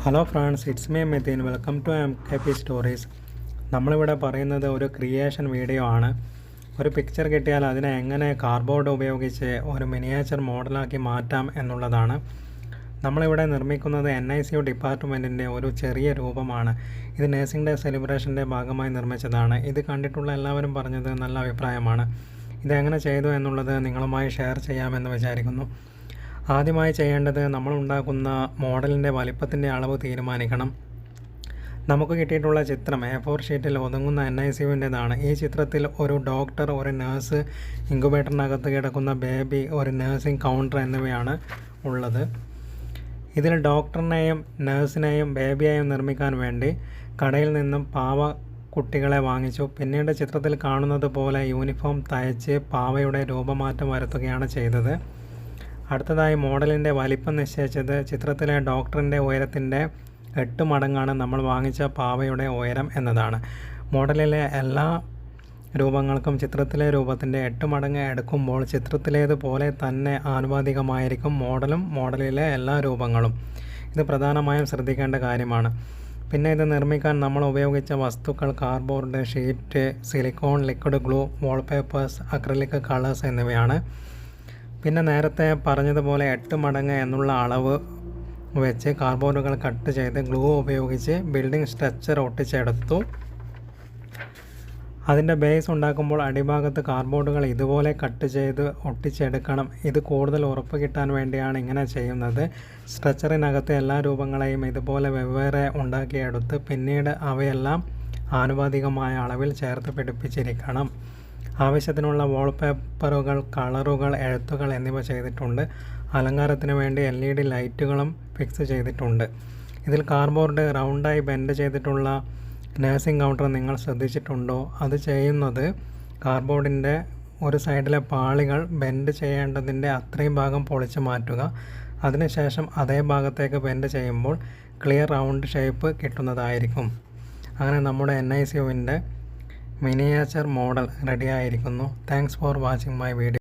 Hello friends, it's me Methin. Welcome to MKP stories. നമ്മളിവിടെ പറയുന്നത് ഒരു ക്രിയേഷൻ വീഡിയോ ആണ്. ഒരു പിക്ചർ കിട്ടിയാൽ അതിനെ എങ്ങനെ കാർഡ്ബോർഡ് ഉപയോഗിച്ച് ഒരു മിനിയേച്ചർ മോഡലാക്കി മാറ്റാം എന്നുള്ളതാണ്. നമ്മളിവിടെ നിർമ്മിക്കുന്നത് NICU ഡിപ്പാർട്ട്മെൻറ്റിൻ്റെ ഒരു ചെറിയ രൂപമാണ്. ഇത് നേഴ്സിംഗ് ഡേ സെലിബ്രേഷൻ്റെ ഭാഗമായി നിർമ്മിച്ചതാണ്. ഇത് കണ്ടിട്ടുള്ള എല്ലാവരും പറഞ്ഞത് നല്ല അഭിപ്രായമാണ്. ഇതെങ്ങനെ ചെയ്തു എന്നുള്ളത് നിങ്ങളുമായി ഷെയർ ചെയ്യാമെന്ന് വിചാരിക്കുന്നു. ആദ്യമായി ചെയ്യേണ്ടത് നമ്മൾ ഉണ്ടാക്കുന്ന മോഡലിൻ്റെ വലിപ്പത്തിൻ്റെ അളവ് തീരുമാനിക്കണം. നമുക്ക് കിട്ടിയിട്ടുള്ള ചിത്രം A4 ഷീറ്റിൽ ഒതുങ്ങുന്ന NICUവിൻ്റെതാണ്. ഈ ചിത്രത്തിൽ ഒരു ഡോക്ടർ, ഒരു നേഴ്സ്, ഇൻക്യുബേറ്ററിനകത്ത് കിടക്കുന്ന ബേബി, ഒരു നേഴ്സിംഗ് കൗണ്ടർ എന്നിവയാണ് ഉള്ളത്. ഇതിൽ ഡോക്ടറിനെയും നേഴ്സിനെയും ബേബിയെയും നിർമ്മിക്കാൻ വേണ്ടി കടയിൽ നിന്നും പാവ കുട്ടികളെ വാങ്ങിച്ചു. പിന്നീട് ചിത്രത്തിൽ കാണുന്നത് പോലെ യൂണിഫോം തയ്ച്ച് പാവയുടെ രൂപമാറ്റം വരുത്തുകയാണ് ചെയ്തത്. അടുത്തതായി മോഡലിൻ്റെ വലിപ്പം നിശ്ചയിച്ചത് ചിത്രത്തിലെ ഡോക്ടറിൻ്റെ ഉയരത്തിൻ്റെ 8 മടങ്ങാണ് നമ്മൾ വാങ്ങിച്ച പാവയുടെ ഉയരം എന്നതാണ്. മോഡലിലെ എല്ലാ രൂപങ്ങൾക്കും ചിത്രത്തിലെ രൂപത്തിൻ്റെ 8 മടങ്ങ് എടുക്കുമ്പോൾ ചിത്രത്തിലേതുപോലെ തന്നെ ആനുപാതികമായിരിക്കും മോഡലും മോഡലിലെ എല്ലാ രൂപങ്ങളും. ഇത് പ്രധാനമായും ശ്രദ്ധിക്കേണ്ട കാര്യമാണ്. പിന്നെ ഇത് നിർമ്മിക്കാൻ നമ്മൾ ഉപയോഗിച്ച വസ്തുക്കൾ cardboard, sheet, silicone, liquid glue, wallpapers, acrylic colours എന്നിവയാണ്. പിന്നെ നേരത്തെ പറഞ്ഞതുപോലെ 8 മടങ്ങ് എന്നുള്ള അളവ് വെച്ച് കാർഡ്ബോർഡുകൾ കട്ട് ചെയ്ത് ഗ്ലൂ ഉപയോഗിച്ച് ബിൽഡിംഗ് സ്ട്രക്ചർ ഒട്ടിച്ചെടുത്തു. അതിൻ്റെ ബേസ് ഉണ്ടാക്കുമ്പോൾ അടിഭാഗത്ത് കാർഡ്ബോർഡുകൾ ഇതുപോലെ കട്ട് ചെയ്ത് ഒട്ടിച്ചെടുക്കണം. ഇത് കൂടുതൽ ഉറപ്പ് കിട്ടാൻ വേണ്ടിയാണ് ഇങ്ങനെ ചെയ്യുന്നത്. സ്ട്രക്ചറിനകത്ത് എല്ലാ രൂപങ്ങളെയും ഇതുപോലെ വെവ്വേറെ ഉണ്ടാക്കിയെടുത്ത് പിന്നീട് അവയെല്ലാം ആനുപാതികമായ അളവിൽ ചേർത്ത് പിടിപ്പിച്ചിരിക്കണം. ആവശ്യത്തിനുള്ള വാൾപേപ്പറുകൾ, കളറുകൾ, എഴുത്തുകൾ എന്നിവ ചെയ്തിട്ടുണ്ട്. അലങ്കാരത്തിന് വേണ്ടി LED ലൈറ്റുകളും ഫിക്സ് ചെയ്തിട്ടുണ്ട്. ഇതിൽ കാർഡ്ബോർഡ് റൗണ്ടായി ബെൻഡ് ചെയ്തിട്ടുള്ള നേഴ്സിംഗ് കൗണ്ടർ നിങ്ങൾ ശ്രദ്ധിച്ചിട്ടുണ്ടോ? അത് ചെയ്യുന്നത് കാർഡ്ബോർഡിൻ്റെ ഒരു സൈഡിലെ പാളികൾ ബെൻഡ് ചെയ്യേണ്ടതിൻ്റെ അത്രയും ഭാഗം പൊളിച്ച് മാറ്റുക. അതിനുശേഷം അതേ ഭാഗത്തേക്ക് ബെൻഡ് ചെയ്യുമ്പോൾ ക്ലിയർ റൗണ്ട് ഷേപ്പ് കിട്ടുന്നതായിരിക്കും. അങ്ങനെ നമ്മുടെ NICUവിൻ്റെ മിനിയേച്ചർ മോഡൽ റെഡിയായിരിക്കുന്നു. Thanks for watching my video.